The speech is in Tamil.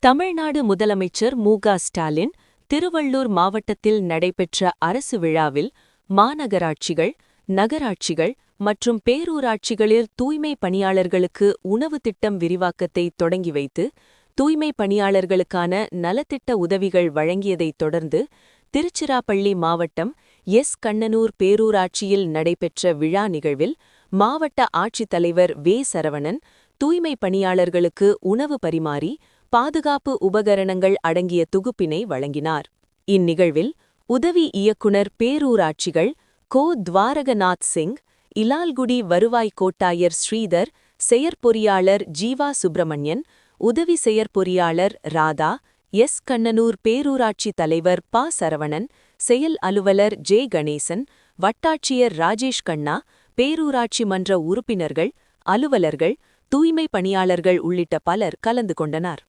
தமிழ்நாடு முதலமைச்சர் மு.க. ஸ்டாலின் திருவள்ளூர் மாவட்டத்தில் நடைபெற்ற அரசு விழாவில் மாநகராட்சிகள், நகராட்சிகள் மற்றும் பேரூராட்சிகளில் தூய்மை பணியாளர்களுக்கு உணவு திட்டம் விரிவாக்கத்தை தொடங்கி வைத்து, தூய்மை பணியாளர்களுக்கான நலத்திட்ட உதவிகள் வழங்கியதைத் தொடர்ந்து, திருச்சிராப்பள்ளி மாவட்டம் கண்ணனூர் பேரூராட்சியில் நடைபெற்ற விழா நிகழ்வில் மாவட்ட ஆட்சித்தலைவர் வே. சரவணன் தூய்மை பணியாளர்களுக்கு உணவு பரிமாறி, பாதுகாப்பு உபகரணங்கள் அடங்கிய தொகுப்பினை வழங்கினார். இந்நிகழ்வில் உதவி இயக்குனர் பேரூராட்சிகள் கோ. துவாரகநாத் சிங், இலால்குடி வருவாய் கோட்டாயர் ஸ்ரீதர், செயற்பொறியாளர் ஜீவா சுப்பிரமணியன், உதவி செயற்பொறியாளர் ராதா, கண்ணனூர் பேரூராட்சி தலைவர் ப. சரவணன், செயல் அலுவலர் ஜே. கணேசன், வட்டாட்சியர் ராஜேஷ் கண்ணா, பேரூராட்சி மன்ற உறுப்பினர்கள், அலுவலர்கள், தூய்மை பணியாளர்கள் உள்ளிட்ட பலர் கலந்து கொண்டனர்.